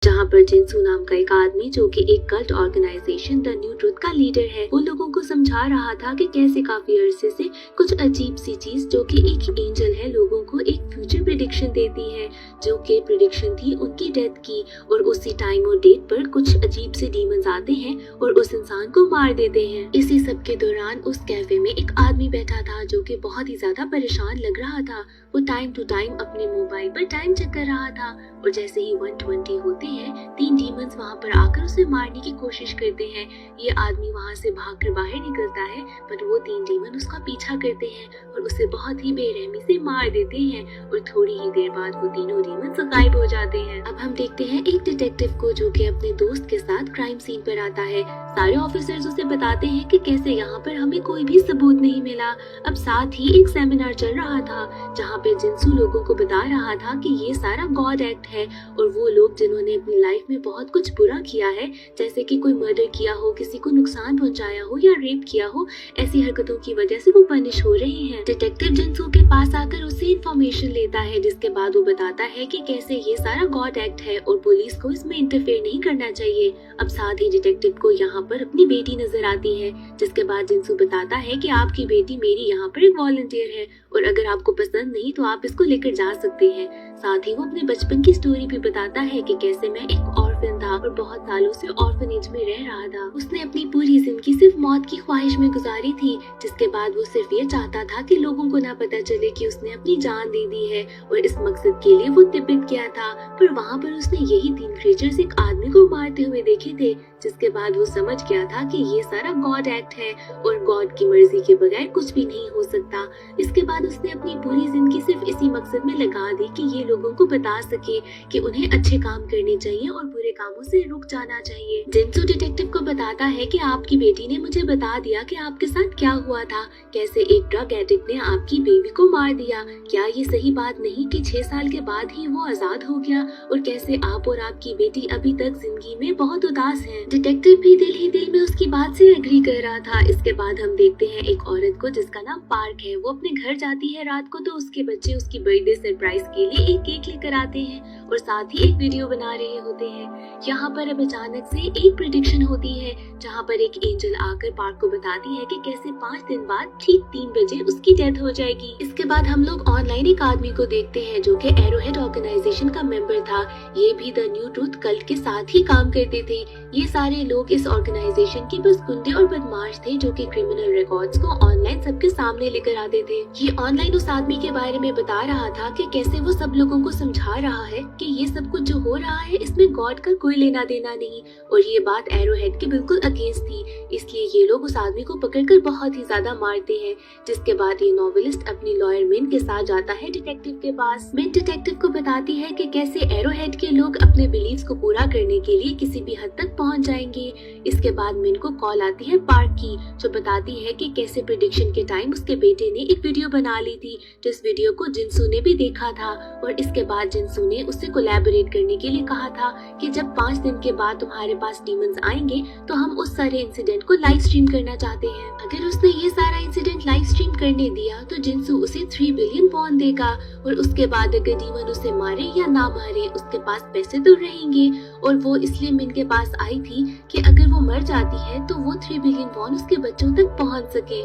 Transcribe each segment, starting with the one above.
जहाँ पर जिनसू नाम का एक आदमी जो कि एक cult organization the new truth का लीडर है, वो लोगों को समझा रहा था कि कैसे काफी अरसे से कुछ अजीब सी चीज जो कि एक एंजल है लोगों को एक फ्यूचर प्रिडिक्शन देती है, जो कि प्रिडिक्शन थी उनकी डेथ की। और उसी टाइम और डेट पर कुछ अजीब से डीमंस आते हैं और उस इंसान को मार देते हैं। इसी सब के दौरान उस कैफे में एक आदमी बैठा था जो कि बहुत ही ज्यादा परेशान लग रहा था। वो टाइम टू टाइम अपने मोबाइल पर टाइम चेक कर रहा था और जैसे ही 120 होते हैं 3 डीमंस वहाँ पर आकर उसे मारने की कोशिश करते हैं। ये आदमी वहाँ से भागकर बाहर निकलता है पर वो 3 डीमन उसका पीछा करते हैं और उसे बहुत ही बेरहमी से मार देते हैं और थोड़ी ही देर बाद वो तीनों डीमंस गायब हो जाते हैं। अब हम देखते हैं एक डिटेक्टिव को जो कि अपने दोस्त के साथ क्राइम सीन पर आता है। सारे ऑफिसर्स उसे बताते हैं कि कैसे यहाँ पर हमें कोई भी सबूत नहीं मिला। अब साथ ही एक सेमिनार चल रहा था जहाँ पे जिनसू लोगों को बता रहा था कि ये सारा गॉड एक्ट है और वो लोग जिन्होंने अपनी लाइफ में बहुत कुछ बुरा किया है, जैसे कि कोई मर्डर किया हो, किसी को नुकसान पहुंचाया हो या रेप किया हो, ऐसी हरकतों की वजह से वो पनिश हो रहे हैं। डिटेक्टिव जिनसू के पास आकर उससे इंफॉर्मेशन लेता है जिसके बाद वो बताता है कि कैसे ये सारा गॉड एक्ट है और पुलिस को इसमें इंटरफेयर नहीं करना चाहिए। अब साथ ही डिटेक्टिव को यहाँ पर अपनी बेटी नजर आती है जिसके बाद जिनसू बताता है कि आपकी बेटी मेरी यहाँ पर एक वॉलंटियर है और अगर आपको पसंद नहीं तो आप इसको लेकर जा सकते हैं। साथ ही वो अपने बचपन की स्टोरी भी बताता है कि कैसे मैं एक ऑर्फन था और बहुत सालों से ऑर्फनेज में रह रहा था। उसने अपनी पूरी जिंदगी सिर्फ मौत की ख्वाहिश में गुजारी थी, जिसके बाद वो सिर्फ ये चाहता था कि लोगों को ना पता चले कि उसने अपनी जान दे दी है और इस मकसद के लिए वो तिब्बत गया था। पर वहाँ पर उसने यही 3 क्रीचर्स एक आदमी को मारते हुए देखे थे, जिसके बाद वो समझ गया था कि ये सारा गॉड एक्ट है और गॉड की मर्जी के बगैर कुछ भी नहीं हो सकता। इसके बाद उसने अपनी पूरी जिंदगी सिर्फ इसी मकसद में लगा दी कि ये लोगों को बता सके कि उन्हें अच्छे काम करने चाहिए और बुरे कामों से रुक जाना चाहिए। जिनसू डिटेक्टिव को बताता है कि आपकी बेटी ने मुझे बता दिया कि आपके साथ क्या हुआ था, कैसे एक ड्रग एडिक्ट ने आपकी बेबी को मार दिया। क्या ये सही बात नहीं कि 6 साल के बाद ही वो आजाद हो गया और कैसे आप और आपकी बेटी अभी तक जिंदगी में बहुत उदास हैं। डिटेक्टिव भी दिल ही दिल में उसकी बात से एग्री कर रहा था। इसके बाद हम देखते हैं एक औरत को जिसका नाम पार्क है। वो अपने घर जाती है रात को तो उसके बच्चे उसकी बर्थडे सरप्राइज के लिए एक केक लेकर आते हैं और साथ ही एक वीडियो बना रहे होते हैं। यहाँ पर अब अचानक से एक प्रेडिक्शन होती है जहाँ पर एक एंजल आकर पार्क को बताती है कि कैसे 5 दिन बाद ठीक 3 बजे उसकी डेथ हो जाएगी। इसके बाद हम लोग ऑनलाइन एक आदमी को देखते हैं जो कि एरोहेड ऑर्गेनाइजेशन का मेंबर था। ये भी द न्यू ट्रुथ कल्ट के साथ ही काम करते थे। ये सारे लोग इस ऑर्गेनाइजेशन के बस गुंडे और बदमाश थे जो कि क्रिमिनल रिकॉर्ड्स को ऑनलाइन सबके सामने लेकर आते थे। ये ऑनलाइन उस आदमी के बारे में बता रहा था कि कैसे वो सब लोगों को समझा रहा है कि ये सब कुछ जो हो रहा है इसमें गॉड का कोई लेना देना नहीं और ये बात एरोहेड के बिल्कुल अगेंस्ट थी। इसलिए ये लोग उस आदमी को पकड़कर बहुत ही ज्यादा मारते हैं। जिसके बाद ये नॉवेलिस्ट अपनी लॉयर मिन के साथ जाता है डिटेक्टिव के पास। मिन डिटेक्टिव को बताती है कि कैसे एरोहेड के लोग अपने बिलीव्स को पूरा करने के लिए किसी भी हद तक पहुंच जाएंगे। इसके बाद मिन को कॉल आती है पार्क की जो बताती है कि कैसे प्रेडिक्शन के टाइम उसके बेटे ने एक वीडियो बना ली थी जिस वीडियो को जिनसू ने भी देखा था और इसके बाद जिनसू ने उससे कोलैबोरेट करने के लिए कहा था कि जब 5 दिन के बाद तुम्हारे पास डीमंस आएंगे तो हम उस सारे इंसिडेंट को लाइव स्ट्रीम करना चाहते हैं। अगर उसने ये सारा इंसिडेंट लाइव स्ट्रीम करने दिया तो जिनसू उसे 3 बिलियन पॉन्ड देगा और उसके बाद अगर डीमन उसे मारे या ना मारे उसके पास पैसे तो रहेंगे। और वो इसलिए मिन के पास आई थी कि अगर वो मर जाती है तो वो 3 बिलियन पॉन्ड उसके बच्चों तक पहुंच सके।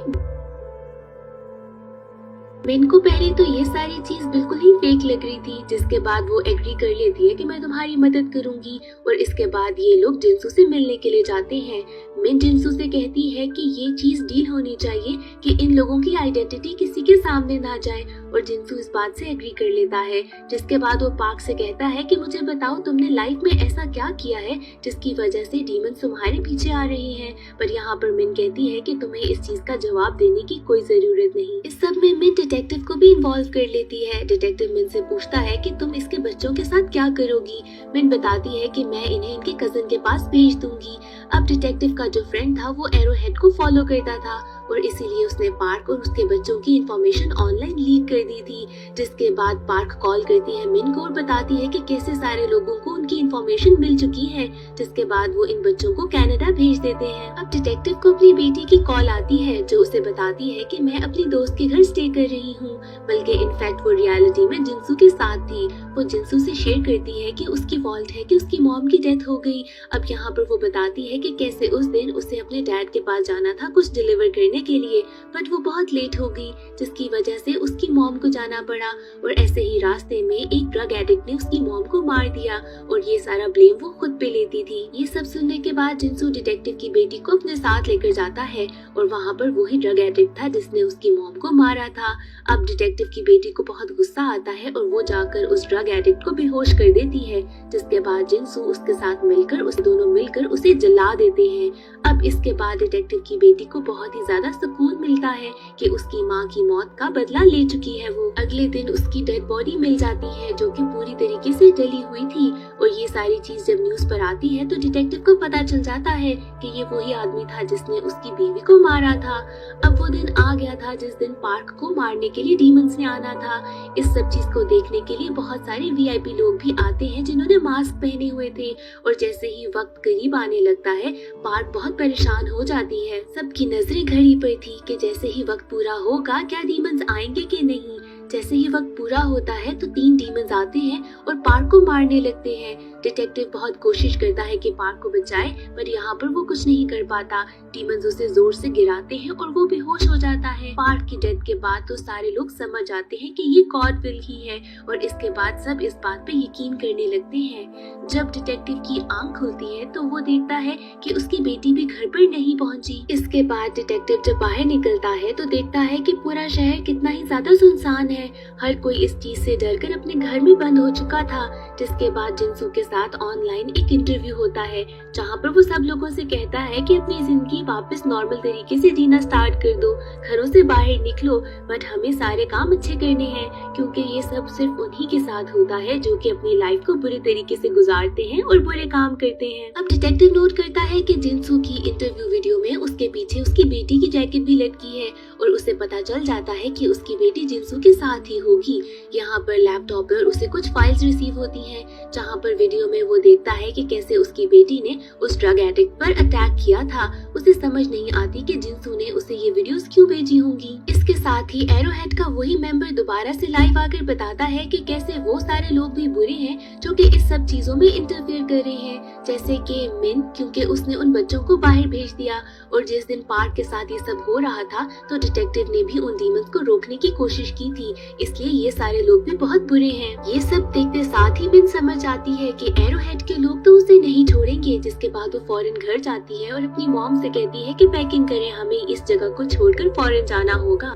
मिन को पहले तो ये सारी चीज बिल्कुल ही फेक लग रही थी, जिसके बाद वो एग्री कर लेती है कि मैं तुम्हारी मदद करूंगी और इसके बाद ये लोग जिनसू से मिलने के लिए जाते हैं। मिन जिनसू से कहती है कि ये चीज डील होनी चाहिए कि इन लोगों की आइडेंटिटी किसी के सामने ना जाए और जिनसू इस बात से एग्री कर लेता है। जिसके बाद वो पार्क से कहता है कि मुझे बताओ तुमने लाइफ में ऐसा क्या किया है जिसकी वजह से डीमंस तुम्हारे पीछे आ रहे हैं। पर यहाँ पर मिन कहती है कि तुम्हें इस चीज का जवाब देने की कोई जरूरत नहीं। इस सब में मिन डिटेक्टिव को भी इन्वॉल्व कर लेती है। डिटेक्टिव मिन से पूछता है कि तुम इसके बच्चों के साथ क्या करोगी। मिन बताती है कि मैं इन्हें इनके कजन के पास भेज दूंगी। अब डिटेक्टिव का जो फ्रेंड था वो एरोहेड को फॉलो करता था और इसीलिए उसने पार्क और उसके बच्चों की इंफॉर्मेशन ऑनलाइन लीक कर दी थी। जिसके बाद पार्क कॉल करती है मिन को और बताती है कि कैसे सारे लोगों को उनकी इंफॉर्मेशन मिल चुकी है। जिसके बाद वो इन बच्चों को कनाडा भेज देते हैं। अब डिटेक्टिव को अपनी बेटी की कॉल आती है जो उसे बताती है कि मैं अपनी दोस्त के घर स्टे कर रही हूँ, बल्कि इनफैक्ट वो रियलिटी में जिंसू के साथ थी। वो जिंसू से शेयर करती है कि उसकी फॉल्ट है कि उसकी मॉम की डेथ हो गई। अब यहाँ पर वो बताती है कि कैसे उस दिन उसे अपने डैड के पास जाना था कुछ डिलीवर करने के लिए, बट वो बहुत लेट हो गई जिसकी वजह से उसकी मॉम को जाना पड़ा। और ऐसे ही रास्ते में एक ड्रग एडिक्ट ने उसकी मॉम को मार दिया और ये सारा ब्लेम वो खुद पे लेती थी। ये सब सुनने के बाद जिंसू डिटेक्टिव की बेटी को अपने साथ लेकर जाता है और वहाँ पर वही ड्रग एडिक्ट था जिसने उसकी मॉम को मारा था। अब डिटेक्टिव की बेटी को बहुत गुस्सा आता है और वो जाकर उस ड्रग एडिक्ट को बेहोश कर देती है। जिसके बाद जिंसू उसके साथ मिलकर दोनों मिलकर उसे जला देते हैं। अब इसके बाद डिटेक्टिव की बेटी को बहुत ही ज्यादा सुकून मिलता है कि उसकी माँ की मौत का बदला ले चुकी है वो। अगले दिन उसकी डेड बॉडी मिल जाती है जो कि पूरी तरीके से जली हुई थी। और ये सारी चीज जब न्यूज पर आती है तो डिटेक्टिव को पता चल जाता है कि ये वही आदमी था जिसने उसकी बीवी को मारा था। अब वो दिन आ गया था जिस दिन पार्क को मारने के लिए डीमंस ने आना था। इस सब चीज को देखने के लिए बहुत सारे वीआईपी लोग भी आते हैं जिन्होंने मास्क पहने हुए थे। और जैसे ही वक्त करीब आने लगता है पार्क बहुत परेशान हो जाती है। सबकी नजरें घड़ी पर थी कि जैसे ही वक्त पूरा होगा क्या डीमंस आएंगे कि नहीं। जैसे ही वक्त पूरा होता है तो 3 डीमंस आते हैं और पार्क को मारने लगते हैं। डिटेक्टिव बहुत कोशिश करता है कि पार्क को बचाए पर यहाँ पर वो कुछ नहीं कर पाता। डीमंस उसे जोर से गिराते हैं और वो बेहोश हो जाता है। पार्क की डेथ के बाद तो सारे लोग समझ जाते हैं कि ये गॉड विल ही है और इसके बाद सब इस बात पे यकीन करने लगते हैं। जब डिटेक्टिव की आंख खुलती है तो वो देखता है कि उसकी बेटी भी घर पर नहीं पहुंची। इसके बाद डिटेक्टिव जब बाहर निकलता है तो देखता है कि पूरा शहर कितना ही ज्यादा सुनसान है। हर कोई इस चीज से डरकर अपने घर में बंद हो चुका था। जिसके बाद जिंसू के साथ ऑनलाइन एक इंटरव्यू होता है जहाँ पर वो सब लोगों से कहता है कि अपनी जिंदगी वापस नॉर्मल तरीके से जीना स्टार्ट कर दो, घरों से बाहर निकलो, बट हमें सारे काम अच्छे करने हैं क्योंकि ये सब सिर्फ उन्हीं के साथ होता है जो कि अपनी लाइफ को बुरे तरीके से गुजारते हैं और बुरे काम करते हैं। अब डिटेक्टिव नोट करता है कि जिंसू की इंटरव्यू वीडियो में उसके पीछे उसकी बेटी की जैकेट भी लटकी है और उसे पता चल जाता है कि उसकी बेटी जिंसू के साथ ही होगी। यहाँ पर लैपटॉप पर उसे कुछ फाइल्स रिसीव होती हैं जहाँ पर वीडियो में वो देखता है कि कैसे उसकी बेटी ने उस ड्रग एडिक्ट पर अटैक किया था। उसे समझ नहीं आती कि जिंसू ने उसे ये वीडियोस क्यों भेजी होंगी। इसके साथ ही एरोहेड का वही मेंबर दोबारा से लाइव आकर बताता है कि कैसे वो सारे लोग भी बुरे हैं जो कि इस सब चीजों में इंटरफेयर कर रहे हैं, जैसे कि मिन क्योंकि उसने उन बच्चों को बाहर भेज दिया। और जिस दिन पार्क के साथ ये सब हो रहा था तो डिटेक्टिव ने भी उन डीमंस को रोकने की कोशिश की थी, इसलिए ये सारे लोग भी बहुत बुरे हैं। ये सब देखते साथ ही मिन समझ आती है कि एरोहेड के लोग तो उसे नहीं छोड़ेंगे। जिसके बाद वो फौरन घर जाती है और अपनी मॉम से कहती है कि पैकिंग करें, हमें इस जगह को छोड़कर फौरन जाना होगा।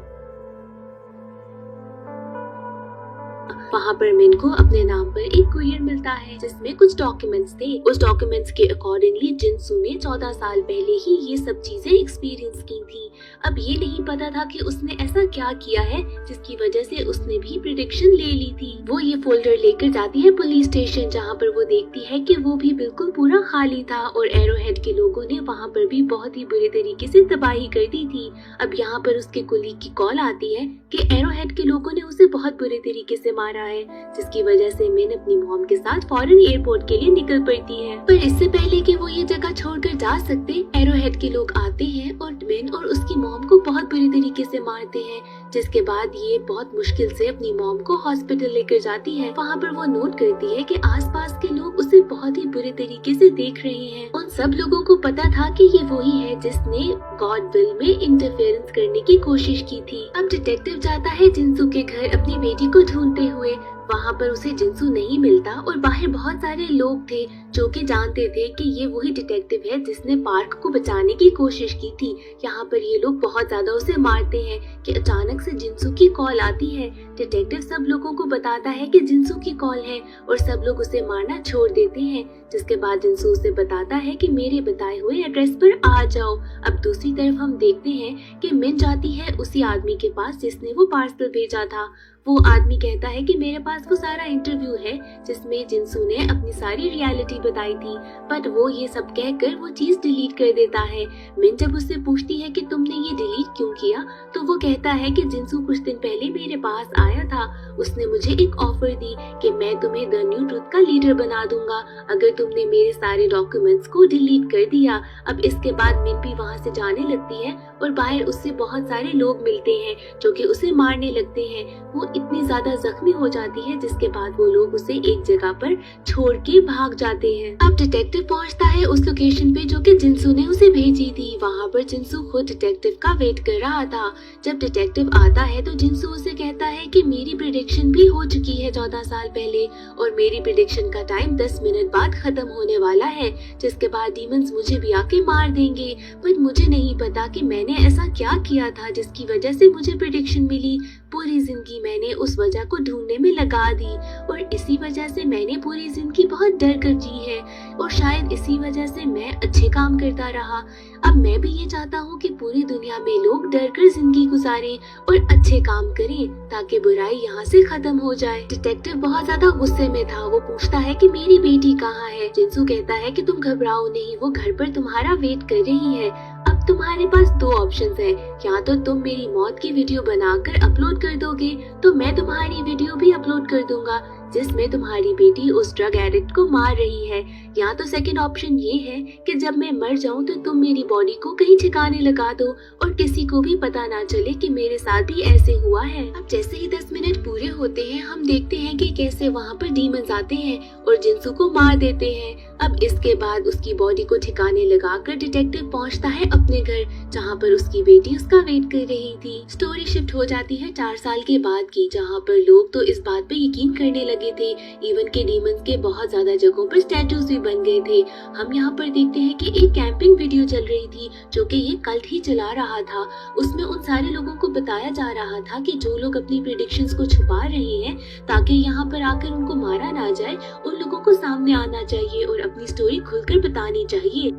वहाँ पर मिन को अपने नाम पर एक कुरियर मिलता है जिसमें कुछ डॉक्यूमेंट्स थे। उस डॉक्यूमेंट्स के अकॉर्डिंगली जिंसू ने 14 साल पहले ही ये सब चीजें एक्सपीरियंस की थी। अब ये नहीं पता था कि उसने ऐसा क्या किया है जिसकी वजह से उसने भी प्रेडिक्शन ले ली थी। वो ये फोल्डर लेकर जाती है पुलिस स्टेशन जहाँ पर वो देखती है कि वो भी बिल्कुल पूरा खाली था और एरोहेड के लोगों ने वहाँ पर भी बहुत ही बुरे तरीके से तबाही कर दी थी। अब यहाँ पर उसके कुलीग की कॉल आती है कि एरोहेड के लोगों ने उसे बहुत बुरे तरीके से मारा है, जिसकी वजह से मिन अपनी मॉम के साथ फौरन एयरपोर्ट के लिए निकल पड़ती है। पर इससे पहले कि वो ये जगह छोड़कर जा सकते, एरोहेड के लोग आते हैं और मिन और उसकी मॉम को बहुत बुरी तरीके से मारते हैं। जिसके बाद ये बहुत मुश्किल से अपनी मॉम को हॉस्पिटल लेकर जाती है। वहाँ पर वो नोट करती है कि आसपास के लोग उसे बहुत ही बुरे तरीके से देख रहे हैं। उन सब लोगों को पता था कि ये वही है जिसने गॉड विल में इंटरफेरेंस करने की कोशिश की थी। अब डिटेक्टिव जाता है जिंसू के घर अपनी बेटी को ढूंढते हुए। वहाँ पर उसे जिंसू नहीं मिलता और बाहर बहुत सारे लोग थे जो कि जानते थे कि ये वही डिटेक्टिव है जिसने पार्क को बचाने की कोशिश की थी। यहाँ पर ये लोग बहुत ज्यादा उसे मारते हैं कि अचानक से जिंसू की कॉल आती है। डिटेक्टिव सब लोगों को बताता है कि जिंसू की कॉल है और सब लोग उसे मारना छोड़ देते हैं। जिसके बाद जिंसू उसे बताता है कि मेरे बताए हुए एड्रेस पर आ जाओ। अब दूसरी तरफ हम देखते हैं कि मिन जाती है उसी आदमी के पास जिसने वो पार्सल भेजा था। वो आदमी कहता है कि मेरे पास वो सारा इंटरव्यू है जिसमें जिनसू ने अपनी सारी रियलिटी बताई थी, बट वो ये सब कहकर वो चीज डिलीट कर देता है। मिन जब उससे पूछती है कि तुमने ये डिलीट क्यों किया, तो वो कहता है कि जिनसू कुछ दिन पहले मेरे पास आया था। उसने मुझे एक ऑफर दी कि मैं तुम्हें द न्यू ट्रुथ का लीडर बना दूंगा अगर तुमने मेरे सारे डॉक्यूमेंट्स को डिलीट कर दिया। अब इसके बाद मिन भी वहाँ से जाने लगती है और बाहर उससे बहुत सारे लोग मिलते हैं जो कि उसे मारने लगते हैं। वो इतनी ज्यादा जख्मी हो जाती है जिसके बाद वो लोग उसे एक जगह पर छोड़ के भाग जाते हैं। अब डिटेक्टिव पहुंचता है उस लोकेशन पे जो कि जिनसू ने उसे भेजी थी। वहाँ पर जिनसू खुद डिटेक्टिव का वेट कर रहा था। जब डिटेक्टिव आता है तो जिनसू उसे कहता है कि मेरी प्रेडिक्शन भी हो चुकी है 14 साल पहले और मेरी प्रेडिक्शन का टाइम 10 मिनट बाद खत्म होने वाला है, जिसके बाद डीमंस मुझे भी आके मार देंगे। पर मुझे नहीं पता कि मैंने ऐसा क्या किया था जिसकी वजह से मुझे प्रेडिक्शन मिली। पूरी जिंदगी मैंने उस वजह को ढूंढने में लगा दी और इसी वजह से मैंने पूरी जिंदगी बहुत डर कर जी है और शायद इसी वजह से मैं अच्छे काम करता रहा। अब मैं भी ये चाहता हूँ कि पूरी दुनिया में लोग डर कर जिंदगी गुजारें और अच्छे काम करें ताकि बुराई यहाँ से खत्म हो जाए। डिटेक्टिव बहुत ज्यादा गुस्से में था। वो पूछता है कि मेरी बेटी कहाँ है। जिनसू कहता है कि तुम घबराओ नहीं, वो घर पर तुम्हारा वेट कर रही है। अब तुम्हारे पास दो ऑप्शंस है, या तो तुम मेरी मौत की वीडियो बनाकर अपलोड कर दोगे तो मैं तुम्हारी वीडियो भी अपलोड कर दूंगा जिसमें तुम्हारी बेटी उस ड्रग एडिक्ट को मार रही है, या तो सेकंड ऑप्शन ये है कि जब मैं मर जाऊं तो तुम मेरी बॉडी को कहीं ठिकाने लगा दो और किसी को भी पता ना चले कि मेरे साथ भी ऐसे हुआ है। अब जैसे ही 10 मिनट पूरे होते हैं हम देखते हैं कि कैसे वहाँ पर डीमंस आते हैं और जिनसू को मार देते हैं। अब इसके बाद उसकी बॉडी को ठिकाने लगाकर डिटेक्टिव पहुंचता है अपने घर जहां पर उसकी बेटी उसका वेट कर रही थी। स्टोरी शिफ्ट हो जाती है 4 साल के बाद की, जहां पर लोग तो इस बात पे यकीन करने लगे थे। इवन के डीमंस के बहुत ज्यादा जगहों पर स्टैटूज भी बन गए थे। हम यहाँ पर देखते हैं कि एक कैंपिंग वीडियो चल रही थी जो कि ये कल्ट ही चला रहा था। उसमें उन सारे लोगों को बताया जा रहा था कि जो लोग अपनी प्रेडिक्शंस को छुपा रहे हैं ताकि यहाँ पर आकर उनको मारा ना जाए, उन लोगों को सामने आना चाहिए और अपनी स्टोरी खुलकर बतानी चाहिए।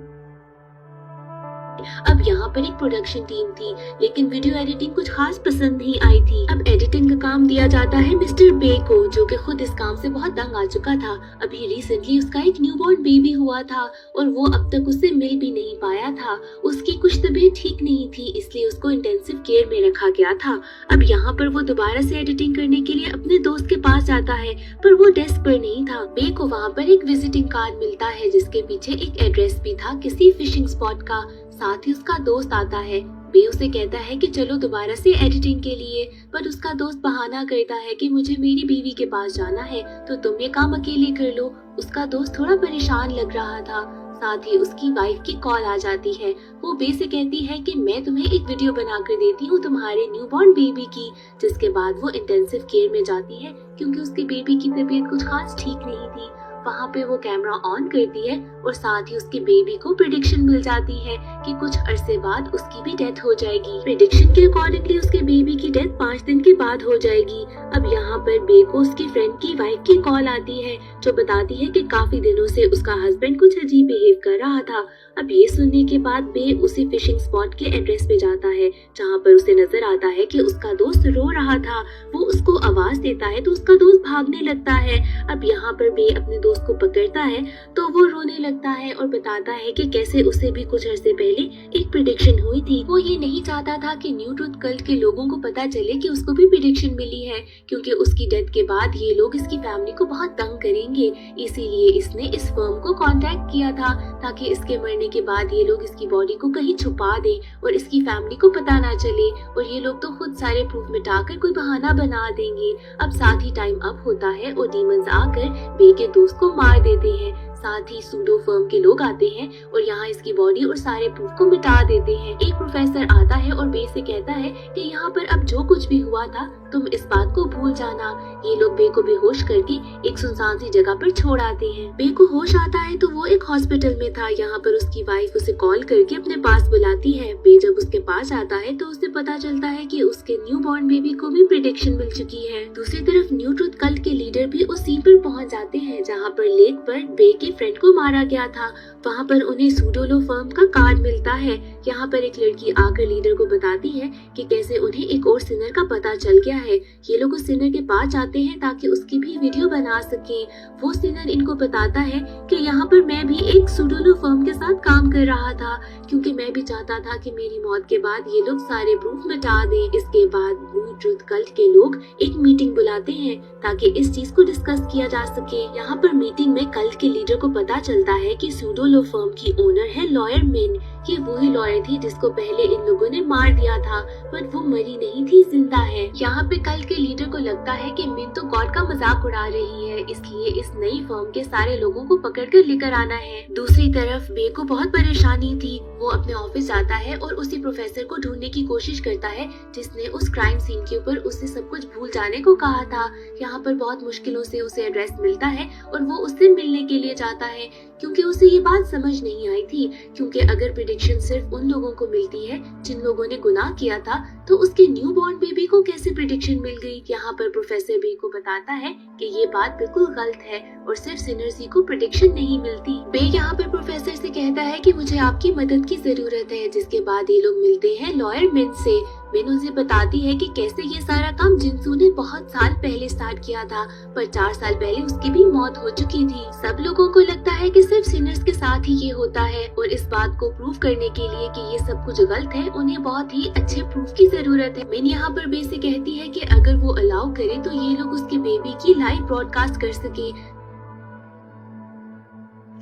अब यहाँ पर एक प्रोडक्शन टीम थी लेकिन वीडियो एडिटिंग कुछ खास पसंद नहीं आई थी। अब एडिटिंग का काम दिया जाता है मिस्टर बे को जो कि खुद इस काम से बहुत तंग आ चुका था। अभी रिसेंटली उसका एक न्यूबॉर्न बेबी हुआ था और वो अब तक उससे मिल भी नहीं पाया था। उसकी कुछ तबीयत ठीक नहीं थी इसलिए उसको इंटेंसिव केयर में रखा गया था। अब यहाँ पर वो दोबारा से एडिटिंग करने के लिए अपने दोस्त के पास जाता है पर वो डेस्क पर नहीं था। बे को वहाँ पर एक विजिटिंग कार्ड मिलता है जिसके पीछे एक एड्रेस भी था किसी फिशिंग स्पॉट का। साथ ही उसका दोस्त आता है। बे उसे कहता है कि चलो दोबारा से एडिटिंग के लिए, पर उसका दोस्त बहाना करता है कि मुझे मेरी बीवी के पास जाना है तो तुम ये काम अकेले कर लो। उसका दोस्त थोड़ा परेशान लग रहा था। साथ ही उसकी वाइफ की कॉल आ जाती है। वो बे से कहती है कि मैं तुम्हें एक वीडियो बना कर देती हूँ तुम्हारे न्यूबॉर्न बेबी की, जिसके बाद वो इंटेंसिव केयर में जाती है क्योंकि उसके बेबी की तबीयत कुछ खास ठीक नहीं थी। वहाँ पे वो कैमरा ऑन करती है और साथ ही उसके बेबी को प्रेडिक्शन मिल जाती है कि कुछ अरसे बाद उसकी भी डेथ हो जाएगी। प्रेडिक्शन के अकॉर्डिंगली उसके बेबी की डेथ 5 दिन के बाद हो जाएगी। अब यहाँ पर बे को उसकी फ्रेंड की वाइफ की कॉल आती है जो बताती है कि काफी दिनों से उसका हस्बैंड कुछ अजीब बिहेव कर रहा था। अब ये सुनने के बाद बे उसी फिशिंग स्पॉट के एड्रेस पे जाता है जहाँ पर उसे नजर आता है कि उसका दोस्त रो रहा था। वो उसको आवाज देता है तो उसका दोस्त भागने लगता है। अब यहाँ पर बे अपने दोस्त को पकड़ता है तो वो रोने लगता है और बताता है कि कैसे उसे भी कुछ अर्से पहले एक प्रेडिक्शन हुई थी। वो ये नहीं चाहता था कि न्यू ट्रुथ कल्ट के लोगों को पता चले कि उसको भी प्रेडिक्शन मिली है क्योंकि उसकी डेथ के बाद ये लोग इसकी फैमिली को बहुत तंग करेंगे। इसीलिए इसने इस फर्म को कांटेक्ट किया था ताकि इसके मरने के बाद ये लोग इसकी बॉडी को कहीं छुपा दें और इसकी फैमिली को पता ना चले और ये लोग तो खुद सारे प्रूफ मिटाकर कोई बहाना बना देंगे। अब साथ ही टाइम अप होता है और डीमंस आकर बे के दोस्त को मार देते हैं। साथ ही सूडो फर्म के लोग आते हैं और यहाँ इसकी बॉडी और सारे प्रूफ को मिटा देते हैं। एक प्रोफेसर आता है और बे से कहता है कि यहाँ पर अब जो कुछ भी हुआ था तुम इस बात को भूल जाना। ये लोग बे को बेहोश करके एक सुनसान सी जगह पर छोड़ आते हैं। बे को होश आता है तो वो एक हॉस्पिटल में था। यहाँ पर उसकी वाइफ उसे कॉल करके अपने पास बुलाती है। बे जब उसके पास आता है तो उसे पता चलता है कि उसके न्यूबॉर्न बेबी को भी प्रेडिक्शन मिल चुकी है। दूसरी तरफ न्यू ट्रुथ कल्ट के लीडर भी उस सीन पर पहुँच जाते हैं जहाँ पर लेक पर बे के फ्रेंड को मारा गया था। वहाँ पर उन्हें सूडोलो फर्म का कार्ड मिलता है। यहाँ पर एक लड़की आकर लीडर को बताती है कि कैसे उन्हें एक और सिनर का पता चल गया है। ये लोग उस सिनर के पास जाते हैं ताकि उसकी भी वीडियो बना सके। वो सिनर इनको बताता है कि यहाँ पर मैं भी एक सुडोलो फर्म के साथ काम कर रहा था, क्योंकि मैं भी चाहता था कि मेरी मौत के बाद ये लोग सारे प्रूफ मिटा दें। इसके बाद न्यू ट्रुथ कल्ट के लोग एक मीटिंग बुलाते हैं ताकि इस चीज को डिस्कस किया जा सके। यहाँ पर मीटिंग में कल्ट के लीडर को पता चलता है कि सुडोलो फर्म की ओनर है लॉयर मिन। ये वही लॉयर थी जिसको पहले इन लोगों ने मार दिया था, पर वो मरी नहीं थी, जिंदा है। यहाँ पे कल्ट के लीडर को लगता है कि मिन तो गॉड का मजाक उड़ा रही है, इसलिए इस नई फर्म के सारे लोगों को पकड़कर लेकर आना है। दूसरी तरफ बे को बहुत परेशानी थी। वो अपने ऑफिस जाता है और उसी प्रोफेसर को ढूंढने की कोशिश करता है जिसने उस क्राइम सीन के ऊपर उससे सब कुछ भूल जाने को कहा था। यहाँ पर बहुत मुश्किलों से उसे एड्रेस मिलता है और वो उससे मिलने के लिए जाता है, क्योंकि उसे ये बात समझ नहीं आई थी, क्योंकि अगर प्रेडिक्शन सिर्फ उन लोगों को मिलती है जिन लोगों ने गुनाह किया था, तो उसके न्यू बॉर्न बेबी को कैसे प्रेडिक्शन मिल गई। यहाँ पर प्रोफेसर बे को बताता है कि ये बात बिल्कुल गलत है और सिर्फ सिनर्स ही को प्रेडिक्शन नहीं मिलती। बे यहाँ पर प्रोफेसर से कहता है कि मुझे आपकी मदद की जरूरत है। जिसके बाद ये लोग मिलते हैं लॉयर मिन से। मिन उसे बताती है कि कैसे ये सारा काम जिनसू ने बहुत साल पहले स्टार्ट किया था, पर 4 साल पहले उसकी भी मौत हो चुकी थी। सब लोगों को लगता है कि सिर्फ सिनर्स के साथ ही ये होता है, और इस बात को प्रूव करने के लिए कि ये सब कुछ गलत है, उन्हें बहुत ही अच्छे प्रूफ की जरूरत है। मिन यहाँ पर बे से कहती है कि अगर वो अलाउ करे तो ये लोग उसके बेबी की लाइव ब्रॉडकास्ट कर सके,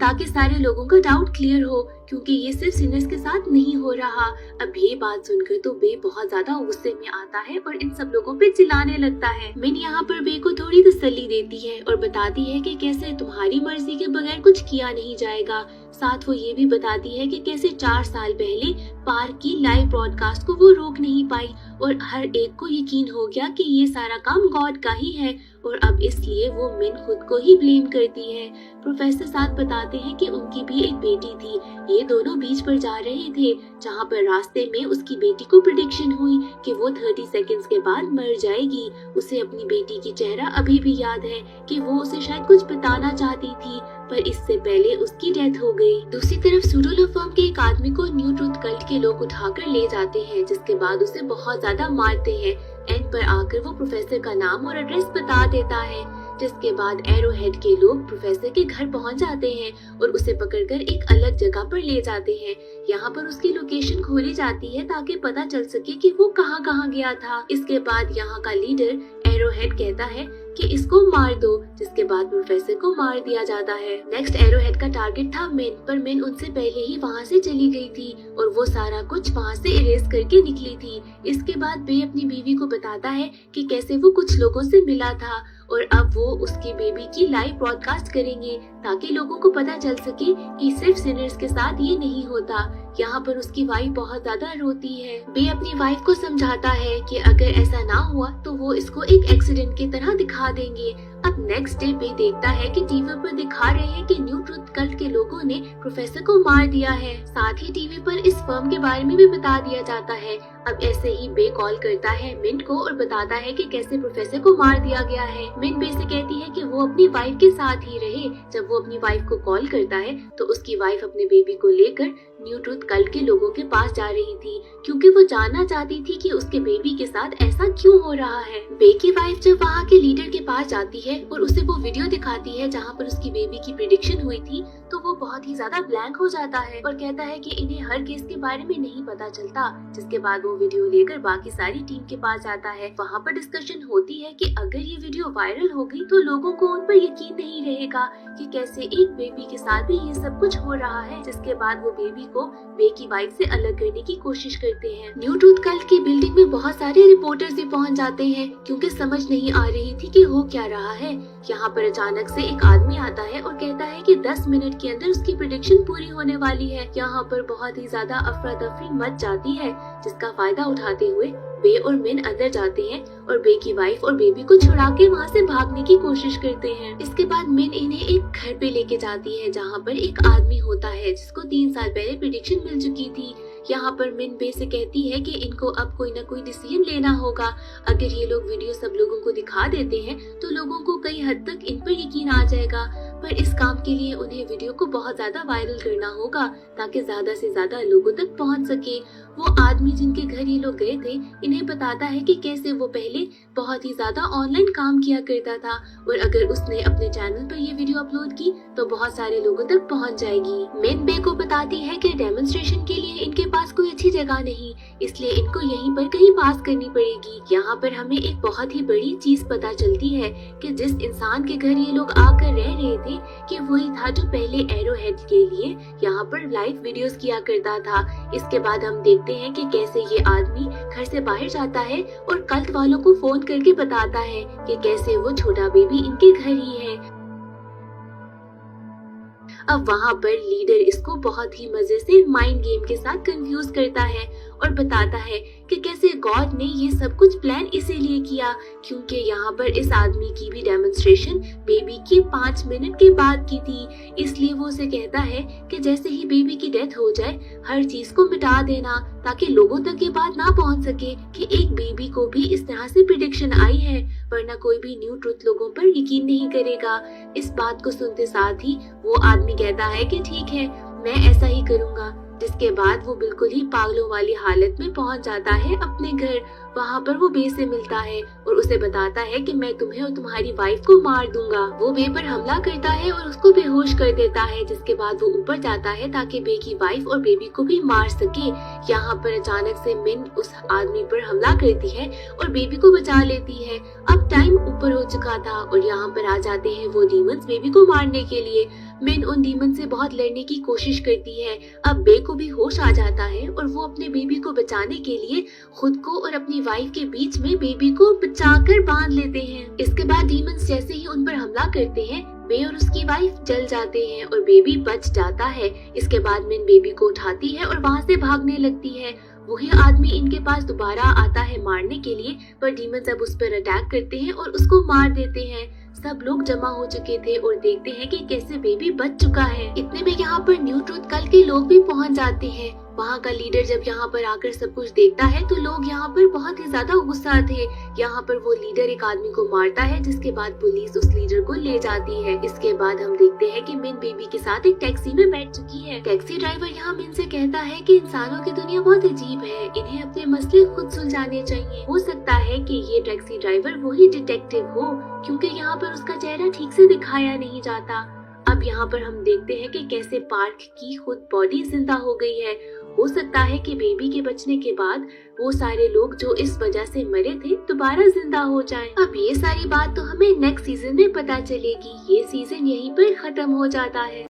ताकि सारे लोगों का डाउट क्लियर हो, क्योंकि ये सिर्फ सिनर्स के साथ नहीं हो रहा। अब ये बात सुनकर तो बे बहुत ज्यादा गुस्से में आता है और इन सब लोगों पे चिल्लाने लगता है। मिन यहाँ पर बे को थोड़ी तसल्ली देती है और बताती है कि कैसे तुम्हारी मर्जी के बगैर कुछ किया नहीं जाएगा। साथ वो ये भी बताती है कि कैसे 4 साल पहले पार्क की लाइव ब्रॉडकास्ट को वो रोक नहीं पाई और हर एक को यकीन हो गया कि ये सारा काम गॉड का ही है, और अब इसलिए वो मिन खुद को ही ब्लेम करती है। प्रोफेसर साथ बताते हैं कि उनकी भी एक बेटी थी। ये दोनों बीच पर जा रहे थे, जहाँ पर रास्ते में उसकी बेटी को प्रेडिक्शन हुई कि वो 30 सेकंड्स के बाद मर जाएगी। उसे अपनी बेटी की चेहरा अभी भी याद है कि वो उसे शायद कुछ बताना चाहती थी, पर इससे पहले उसकी डेथ हो गई। दूसरी तरफ सुडोलो फर्म के एक आदमी को न्यू ट्रुथ कल्ट के लोग उठाकर ले जाते हैं, जिसके बाद उसे बहुत ज्यादा मारते हैं। एंड पर आकर वो प्रोफेसर का नाम और एड्रेस बता देता है, जिसके बाद एरो हेड के लोग प्रोफेसर के घर पहुंच जाते हैं और उसे पकड़कर एक अलग जगह पर ले जाते हैं। यहाँ पर उसकी लोकेशन खोली जाती है ताकि पता चल सके कि वो कहाँ गया था। इसके बाद यहाँ का लीडर एरो हेड कहता है कि इसको मार दो, जिसके बाद प्रोफेसर को मार दिया जाता है। नेक्स्ट एरो हेड का टारगेट था मिन, पर मिन उनसे पहले ही वहाँ से चली गई थी और वो सारा कुछ वहाँ से इरेज करके निकली थी। इसके बाद बे अपनी बीवी को बताता है कि कैसे वो कुछ लोगों से मिला था और अब वो उसकी बेबी की लाइव ब्रॉडकास्ट करेंगे ताकि लोगों को पता चल सके कि सिर्फ सिनर्स के साथ ये नहीं होता। यहाँ पर उसकी वाइफ बहुत ज्यादा रोती है। बे अपनी वाइफ को समझाता है कि अगर ऐसा ना हुआ तो वो इसको एक एक्सीडेंट की तरह दिखा देंगे। अब नेक्स्ट डे बे देखता है कि टीवी पर दिखा रहे हैं कि न्यू ट्रुथ कल्ट के लोगों ने प्रोफेसर को मार दिया है। साथ ही टीवी पर इस फर्म के बारे में भी बता दिया जाता है। अब ऐसे ही बे कॉल करता है मिन को और बताता है कि कैसे प्रोफेसर को मार दिया गया है। मिन बे से कहती है कि वो अपनी वाइफ के साथ ही रहे। जब वो अपनी वाइफ को कॉल करता है तो उसकी वाइफ अपने बेबी को लेकर न्यू ट्रुथ कल्ट के लोगों के पास जा रही थी, क्योंकि वो जानना चाहती थी कि उसके बेबी के साथ ऐसा क्यों हो रहा है। बे की वाइफ जब वहाँ के लीडर के पास जाती है और उसे वो वीडियो दिखाती है जहाँ पर उसकी बेबी की प्रेडिक्शन हुई थी, तो वो बहुत ही ज्यादा ब्लैंक हो जाता है और कहता है कि इन्हें हर केस के बारे में नहीं पता चलता। जिसके बाद वो वीडियो लेकर बाकी सारी टीम के पास जाता है। वहाँ पर डिस्कशन होती है कि अगर ये वीडियो वायरल हो गई तो लोगों को उन पर यकीन नहीं रहेगा कि कैसे एक बेबी के साथ भी ये सब कुछ हो रहा है। जिसके बाद वो बेबी को बे की वाइफ से अलग करने की कोशिश करते हैं। न्यू ट्रुथ कल्ट की बिल्डिंग में बहुत सारे रिपोर्टर्स भी पहुंच जाते हैं, क्योंकि समझ नहीं आ रही थी कि हो क्या रहा है। यहाँ पर अचानक से एक आदमी आता है और कहता है कि 10 मिनट के अंदर उसकी प्रेडिक्शन पूरी होने वाली है। यहाँ पर बहुत ही ज्यादा अफरा तफरी मच जाती है, जिसका फायदा उठाते हुए बे और मिन अंदर जाते हैं और बे की वाइफ और बेबी को छुड़ा के वहाँ से भागने की कोशिश करते हैं। इसके बाद मिन इन्हें एक घर पे लेके जाती है जहाँ पर एक आदमी होता है जिसको 3 साल पहले प्रेडिक्शन मिल चुकी थी। यहाँ पर मिन बे से कहती है कि इनको अब कोई ना कोई डिसीजन लेना होगा। अगर ये लोग वीडियो सब लोगों को दिखा देते हैं तो लोगों को कई हद तक इन पर यकीन आ जाएगा, पर इस काम के लिए उन्हें वीडियो को बहुत ज्यादा वायरल करना होगा ताकि ज्यादा से ज्यादा लोगों तक पहुंच सके। वो आदमी जिनके घर ये लोग गए थे इन्हें बताता है कि कैसे वो पहले बहुत ही ज्यादा ऑनलाइन काम किया करता था और अगर उसने अपने चैनल पर ये वीडियो अपलोड की तो बहुत सारे लोगों तक पहुंच जाएगी। मिन बे को बताती है कि डेमोन्स्ट्रेशन के लिए इनके पास कोई अच्छी जगह नहीं, इसलिए इनको यहीं पर कहीं पास करनी पड़ेगी। यहाँ पर हमें एक बहुत ही बड़ी चीज पता चलती है कि जिस इंसान के घर ये लोग आकर रह रहे थे कि वही था जो पहले एरोहेड के लिए यहाँ पर लाइव वीडियोस किया करता था। इसके बाद हम देखते हैं कि कैसे ये आदमी घर से बाहर जाता है और कल्ट वालों को फोन करके बताता है कि कैसे वो छोटा बेबी इनके घर ही है। अब वहाँ पर लीडर इसको बहुत ही मजे से माइंड गेम के साथ कंफ्यूज करता है और बताता है कि कैसे गॉड ने ये सब कुछ प्लान इसीलिए किया क्योंकि यहाँ पर इस आदमी की भी डेमोन्स्ट्रेशन बेबी की 5 मिनट के बाद की थी। इसलिए वो उसे कहता है कि जैसे ही बेबी की डेथ हो जाए हर चीज को मिटा देना ताकि लोगों तक ये बात ना पहुंच सके कि एक बेबी को भी इस तरह से प्रेडिक्शन आई है, वरना कोई भी न्यू ट्रुथ लोगों पर यकीन नहीं करेगा। इस बात को सुनते साथ ही वो आदमी कहता है कि ठीक है मैं ऐसा ही करूँगा, जिसके बाद वो बिल्कुल ही पागलों वाली हालत में पहुंच जाता है अपने घर। वहाँ पर वो बे से मिलता है और उसे बताता है कि मैं तुम्हें और तुम्हारी वाइफ को मार दूंगा। वो बे पर हमला करता है और उसको बेहोश कर देता है, जिसके बाद वो ऊपर जाता है ताकि बे की वाइफ और बेबी को भी मार सके। यहाँ पर अचानक से मिन उस आदमी पर हमला करती है और बेबी को बचा लेती है। अब टाइम ऊपर हो चुका था और यहाँ पर आ जाते हैं वो डीमंस बेबी को मारने के लिए। मिन उन डीमन से बहुत लड़ने की कोशिश करती है। अब बे को भी होश आ जाता है और वो अपने बेबी को बचाने के लिए खुद को और अपनी वाइफ के बीच में बेबी को बचाकर बांध लेते हैं। इसके बाद डीमंस जैसे ही उन पर हमला करते हैं बे और उसकी वाइफ जल जाते हैं और बेबी बच जाता है। इसके बाद मिन बेबी को उठाती है और वहाँ से भागने लगती है। वही आदमी इनके पास दोबारा आता है मारने के लिए, पर डीमंस अब उस पर अटैक करते हैं और उसको मार देते हैं। सब लोग जमा हो चुके थे और देखते हैं कि कैसे बेबी बच चुका है। इतने में यहाँ पर न्यू ट्रुथ कल के लोग भी पहुँच जाते हैं। वहाँ का लीडर जब यहाँ पर आकर सब कुछ देखता है तो लोग यहाँ पर बहुत ही ज्यादा गुस्सा थे। यहाँ पर वो लीडर एक आदमी को मारता है, जिसके बाद पुलिस उस लीडर को ले जाती है। इसके बाद हम देखते हैं कि मिन बेबी के साथ एक टैक्सी में बैठ चुकी है। टैक्सी ड्राइवर यहाँ मिन से कहता है कि इंसानों की दुनिया बहुत अजीब है, इन्हें अपने मसले खुद सुलझाने चाहिए। हो सकता है कि ये टैक्सी ड्राइवर वही डिटेक्टिव हो, क्योंकि यहाँ पर उसका चेहरा ठीक से दिखाया नहीं जाता। अब यहाँ पर हम देखते हैं कि कैसे पार्क की खुद बॉडी जिंदा हो गई है। हो सकता है कि बेबी के बचने के बाद वो सारे लोग जो इस वजह से मरे थे दोबारा जिंदा हो जाएं। अब ये सारी बात तो हमें नेक्स्ट सीजन में पता चलेगी। ये सीजन यहीं पर खत्म हो जाता है।